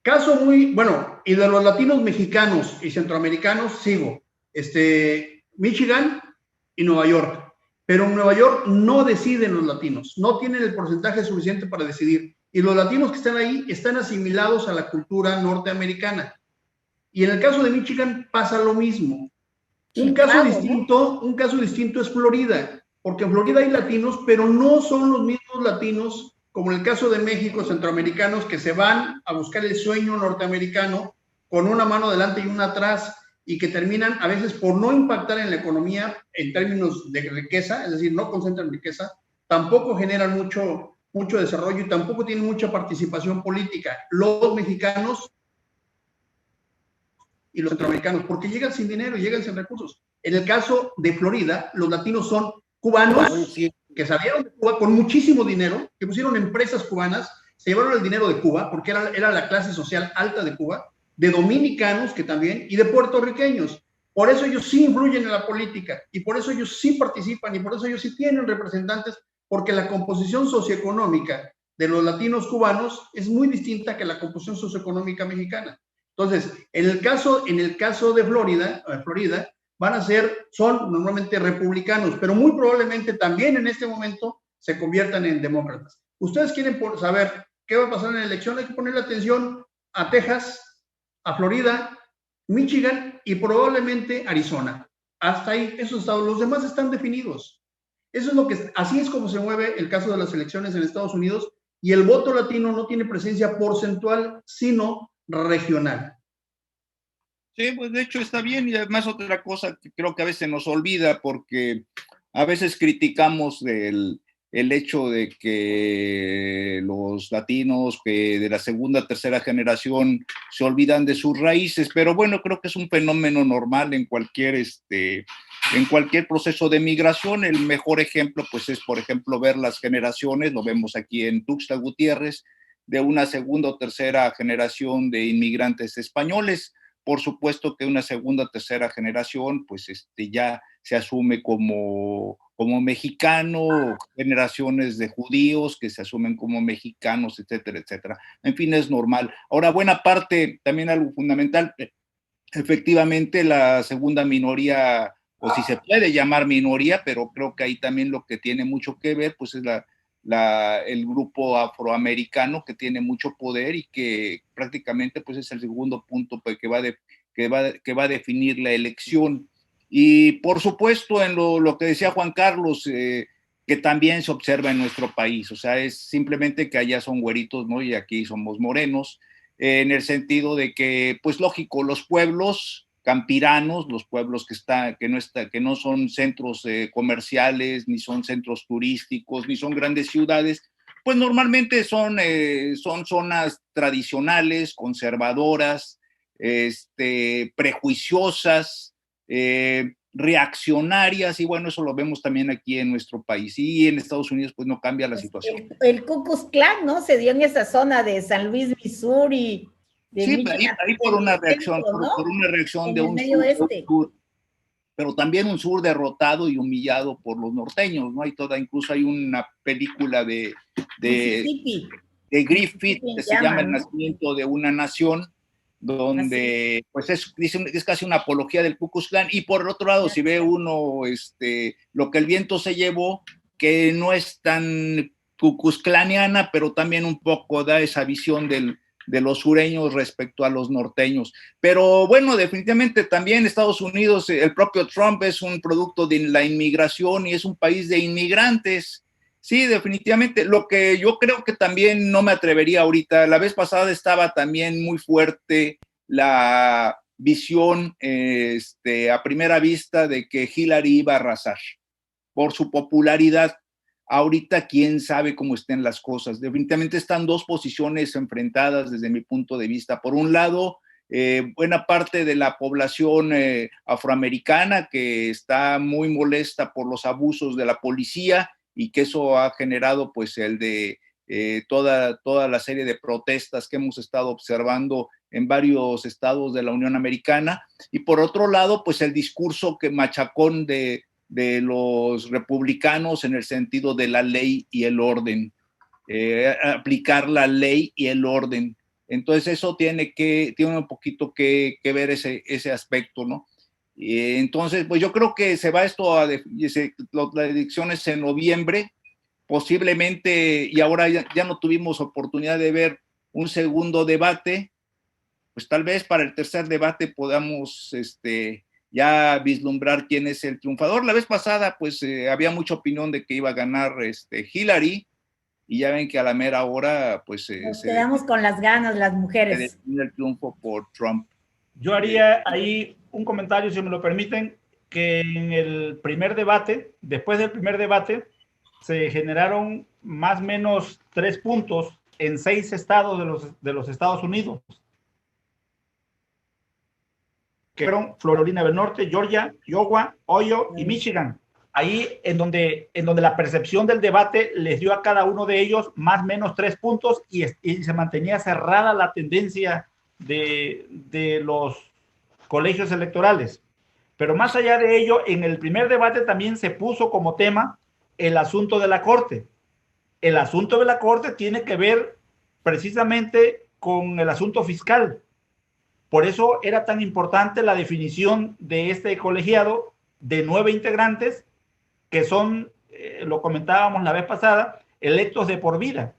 Caso muy, bueno, y de los latinos mexicanos y centroamericanos, sigo, Michigan y Nueva York. Pero en Nueva York no deciden los latinos, no tienen el porcentaje suficiente para decidir. Y los latinos que están ahí están asimilados a la cultura norteamericana. Y en el caso de Michigan pasa lo mismo. Un caso distinto es Florida, porque en Florida hay latinos, pero no son los mismos latinos como en el caso de México, centroamericanos que se van a buscar el sueño norteamericano con una mano delante y una atrás y que terminan a veces por no impactar en la economía en términos de riqueza, es decir, no concentran riqueza, tampoco generan mucho desarrollo y tampoco tienen mucha participación política. Los mexicanos y los centroamericanos, porque llegan sin dinero y llegan sin recursos. En el caso de Florida, los latinos son cubanos que salieron de Cuba con muchísimo dinero, que pusieron empresas cubanas, se llevaron el dinero de Cuba, porque era la clase social alta de Cuba, de dominicanos que también, y de puertorriqueños. Por eso ellos sí influyen en la política, y por eso ellos sí participan, y por eso ellos sí tienen representantes, porque la composición socioeconómica de los latinos cubanos es muy distinta que la composición socioeconómica mexicana. Entonces, en el caso de Florida, son normalmente republicanos, pero muy probablemente también en este momento se conviertan en demócratas. Ustedes quieren saber qué va a pasar en la elección, hay que ponerle atención a Texas, a Florida, Michigan y probablemente Arizona. Hasta ahí, esos estados, los demás están definidos. Así es como se mueve el caso de las elecciones en Estados Unidos, y el voto latino no tiene presencia porcentual, sino regional. Sí, pues de hecho está bien, y además otra cosa que creo que a veces nos olvida, porque a veces criticamos el hecho de que los latinos que de la segunda, tercera generación se olvidan de sus raíces, pero bueno, creo que es un fenómeno normal en cualquier proceso de migración. El mejor ejemplo pues es, por ejemplo, ver las generaciones, lo vemos aquí en Tuxtla Gutiérrez, de una segunda o tercera generación de inmigrantes españoles. Por supuesto que una segunda o tercera generación pues ya se asume como mexicano, generaciones de judíos que se asumen como mexicanos, etcétera, etcétera. En fin, es normal. Ahora, buena parte, también algo fundamental, efectivamente la segunda minoría o si se puede llamar minoría, pero creo que ahí también lo que tiene mucho que ver, pues es el grupo afroamericano, que tiene mucho poder y que prácticamente pues es el segundo punto pues, que va a definir la elección. Y por supuesto en lo que decía Juan Carlos, que también se observa en nuestro país, o sea, es simplemente que allá son güeritos, ¿no? Y aquí somos morenos, en el sentido de que, pues lógico, los pueblos campiranos, los pueblos que no son centros comerciales, ni son centros turísticos, ni son grandes ciudades, pues normalmente son zonas tradicionales, conservadoras, prejuiciosas, reaccionarias, y bueno, eso lo vemos también aquí en nuestro país, y en Estados Unidos pues no cambia la situación. El Ku Klux Klan, ¿no? Se dio en esa zona de San Luis, Missouri, de sí, Michigan, ahí por una reacción, ¿no? por una reacción En de el un medio oeste. sur, pero también un sur derrotado y humillado por los norteños, ¿no? Incluso hay una película de Griffith que se llama El nacimiento de una nación, donde pues es casi una apología del Ku Klux Klan. Y por otro lado, si ve uno lo que el viento se llevó, que no es tan Ku Klux Klaniana, pero también un poco da esa visión de los sureños respecto a los norteños. Pero bueno, definitivamente también Estados Unidos, el propio Trump es un producto de la inmigración y es un país de inmigrantes. Sí, definitivamente. Lo que yo creo que también no me atrevería ahorita, la vez pasada estaba también muy fuerte la visión a primera vista de que Hillary iba a arrasar por su popularidad. Ahorita quién sabe cómo estén las cosas. Definitivamente están dos posiciones enfrentadas desde mi punto de vista. Por un lado, buena parte de la población afroamericana que está muy molesta por los abusos de la policía y que eso ha generado pues toda la serie de protestas que hemos estado observando en varios estados de la Unión Americana. Y por otro lado, pues el discurso machacón de los republicanos en el sentido de la ley y el orden, aplicar la ley y el orden. Entonces eso tiene un poquito que ver ese aspecto, ¿no? Entonces, pues yo creo que se va las elecciones en noviembre, posiblemente, y ahora ya no tuvimos oportunidad de ver un segundo debate, pues tal vez para el tercer debate podamos ya vislumbrar quién es el triunfador. La vez pasada, pues había mucha opinión de que iba a ganar Hillary, y ya ven que a la mera hora, pues nos quedamos con las ganas las mujeres. Se define el triunfo por Trump. Yo haría ahí un comentario, si me lo permiten, que en el primer debate, después del primer debate, se generaron más o menos 3 puntos en 6 estados de los Estados Unidos, que fueron Carolina del Norte, Georgia, Iowa, Ohio y Michigan. Ahí en donde la percepción del debate les dio a cada uno de ellos más o menos 3 puntos y se mantenía cerrada la tendencia de los colegios electorales. Pero más allá de ello, en el primer debate también se puso como tema el asunto de la Corte. El asunto de la Corte tiene que ver precisamente con el asunto fiscal. Por eso era tan importante la definición de este colegiado de 9 integrantes que son, lo comentábamos la vez pasada, electos de por vida.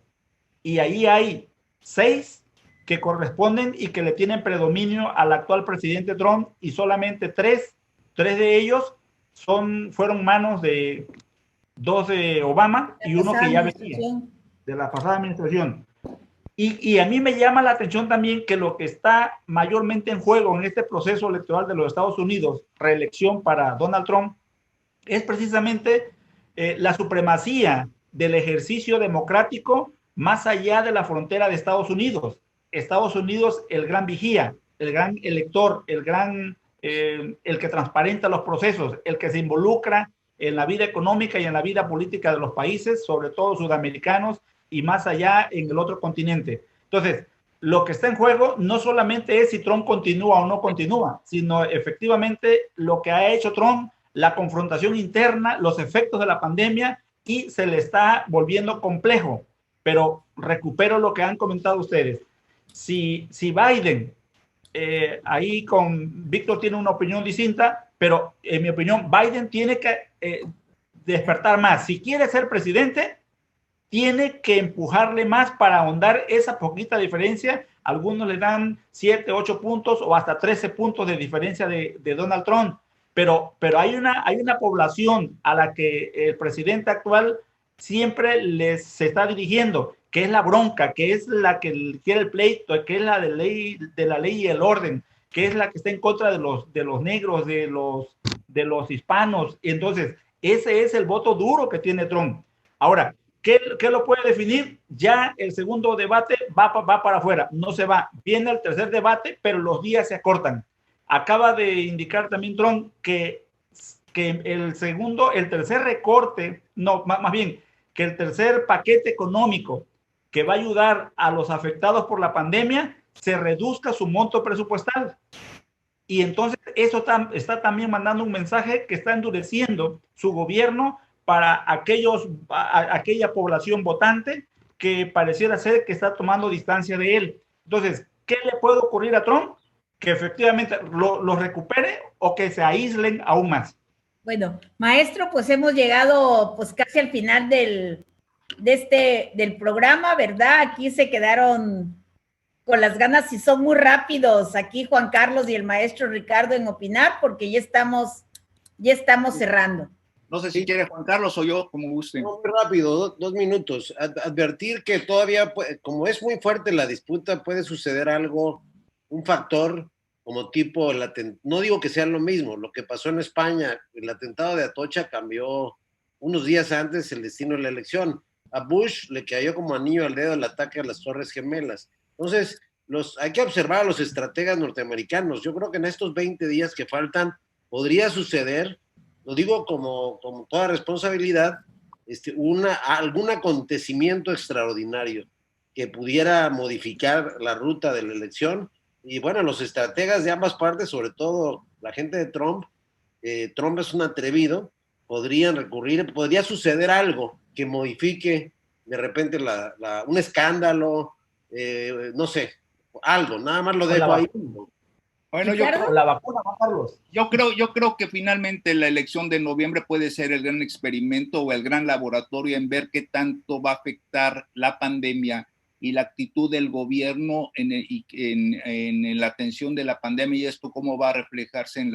Y ahí hay 6 que corresponden y que le tienen predominio al actual presidente Trump, y solamente 3 de ellos fueron manos de 2 de Obama y uno que ya venía de la pasada administración. Y a mí me llama la atención también que lo que está mayormente en juego en este proceso electoral de los Estados Unidos, reelección para Donald Trump, es precisamente la supremacía del ejercicio democrático más allá de la frontera de Estados Unidos. Estados Unidos, el gran vigía, el gran elector, el que transparenta los procesos, el que se involucra en la vida económica y en la vida política de los países, sobre todo sudamericanos, y más allá en el otro continente. Entonces, lo que está en juego no solamente es si Trump continúa o no continúa, sino efectivamente lo que ha hecho Trump, la confrontación interna, los efectos de la pandemia, y se le está volviendo complejo. Pero recupero lo que han comentado ustedes. Si Biden, ahí con Víctor tiene una opinión distinta, pero en mi opinión, Biden tiene que despertar más. Si quiere ser presidente, tiene que empujarle más para ahondar esa poquita diferencia. Algunos le dan 7, 8 puntos o hasta 13 puntos de diferencia de Donald Trump. Pero hay una población a la que el presidente actual siempre se está dirigiendo, que es la bronca, que es la que quiere el pleito, que es la de la ley y el orden, que es la que está en contra de los negros, de los hispanos. Y entonces, ese es el voto duro que tiene Trump. Ahora, ¿qué lo puede definir? Ya el segundo debate va para afuera, no se va. Viene el tercer debate, pero los días se acortan. Acaba de indicar también Trump que el tercer recorte, no, más bien, que el tercer paquete económico que va a ayudar a los afectados por la pandemia se reduzca su monto presupuestal. Y entonces eso está también mandando un mensaje que está endureciendo su gobierno para aquella población votante que pareciera ser que está tomando distancia de él. Entonces, ¿qué le puede ocurrir a Trump? Que efectivamente lo recupere o que se aíslen aún más. Bueno, maestro, pues hemos llegado pues casi al final del programa, ¿verdad? Aquí se quedaron con las ganas y son muy rápidos aquí Juan Carlos y el maestro Ricardo en opinar porque ya estamos cerrando. No sé si quiere Juan Carlos o yo, como gusten. No, muy rápido, 2 minutos. Advertir que todavía, como es muy fuerte la disputa, puede suceder algo, un factor como tipo, no digo que sea lo mismo, lo que pasó en España, el atentado de Atocha cambió unos días antes el destino de la elección. A Bush le cayó como anillo al dedo el ataque a las Torres Gemelas. Entonces, hay que observar a los estrategas norteamericanos. Yo creo que en estos 20 días que faltan podría suceder, lo digo como toda responsabilidad, algún acontecimiento extraordinario que pudiera modificar la ruta de la elección. Y bueno, los estrategas de ambas partes, sobre todo la gente de Trump, Trump es un atrevido, podría suceder algo que modifique de repente un escándalo, no sé, algo, nada más lo dejo ahí. Bueno, la vacuna, Juan Carlos. Yo creo que finalmente la elección de noviembre puede ser el gran experimento o el gran laboratorio en ver qué tanto va a afectar la pandemia y la actitud del gobierno en la atención de la pandemia, y esto cómo va a reflejarse en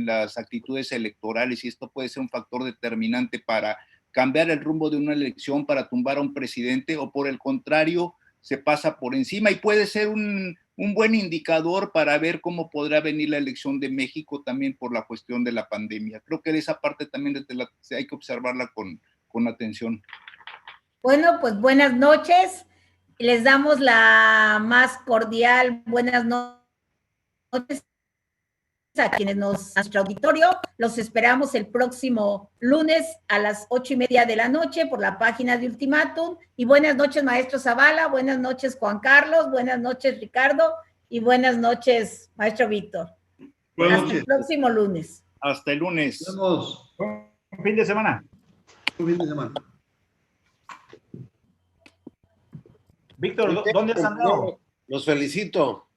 las actitudes electorales, y esto puede ser un factor determinante para cambiar el rumbo de una elección, para tumbar a un presidente, o por el contrario, se pasa por encima, y puede ser un buen indicador para ver cómo podrá venir la elección de México también por la cuestión de la pandemia. Creo que esa parte también hay que observarla con atención. Bueno, pues buenas noches. Les damos la más cordial buenas noches a quienes nuestro auditorio. Los esperamos el próximo lunes a las 8:30 de la noche por la página de Ultimátum. Y buenas noches, maestro Zavala, buenas noches, Juan Carlos, buenas noches, Ricardo, y buenas noches, maestro Víctor. Buenas Hasta noches. el próximo lunes. Hasta el lunes. Nos vemos. Buen fin de semana. Buen fin de semana. Víctor, ¿dónde has andado? Los felicito.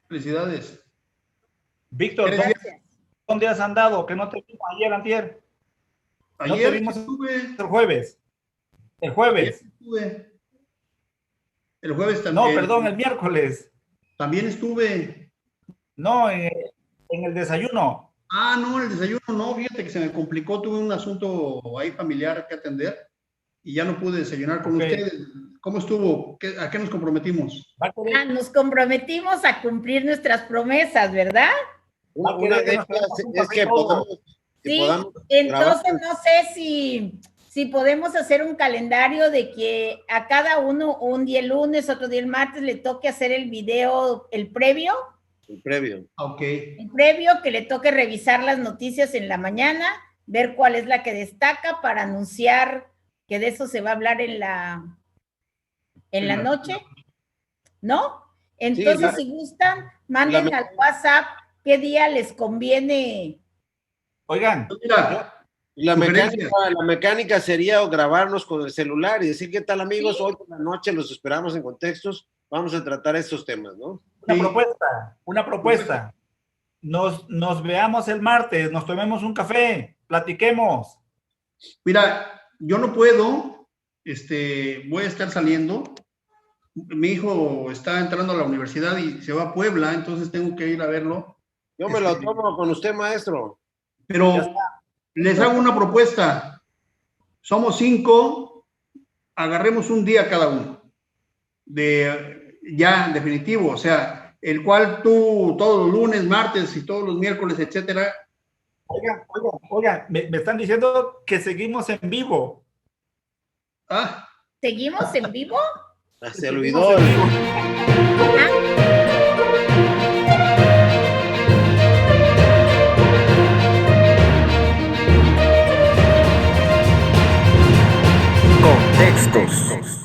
Felicidades. Víctor, ¿dónde has andado? Que no te vimos ayer, antier. Ayer no te vimos estuve. El jueves. El jueves. Estuve. El jueves también. No, perdón, el miércoles. También estuve. No, en el desayuno. Ah, no, el desayuno no, fíjate que se me complicó, tuve un asunto ahí familiar que atender y ya no pude desayunar con ustedes. ¿Cómo estuvo? ¿A qué nos comprometimos? Nos comprometimos a cumplir nuestras promesas, ¿verdad? Una de ellas es que podamos... Sí, entonces no sé si podemos hacer un calendario de que a cada uno un día el lunes, otro día el martes le toque hacer el video, el previo. El previo. Ok. El previo, que le toque revisar las noticias en la mañana, ver cuál es la que destaca para anunciar que de eso se va a hablar en la noche, ¿no? Entonces, si gustan, manden al WhatsApp qué día les conviene. Oigan, la mecánica sería grabarnos con el celular y decir, ¿qué tal, amigos? Sí. Hoy por la noche los esperamos en Contextos. Vamos a tratar estos temas, ¿no? Una propuesta. nos veamos el martes, nos tomemos un café, platiquemos. Mira, yo no puedo, voy a estar saliendo. Mi hijo está entrando a la universidad y se va a Puebla, entonces tengo que ir a verlo. Yo me lo tomo con usted, maestro. Pero les hago una propuesta. Somos 5, agarremos un día cada uno. Ya definitivo, o sea, el cual tú todos los lunes, martes y todos los miércoles, etcétera. Oigan, me están diciendo que seguimos en vivo. Ah, ¿Seguimos en vivo? Se olvidó. Contextos.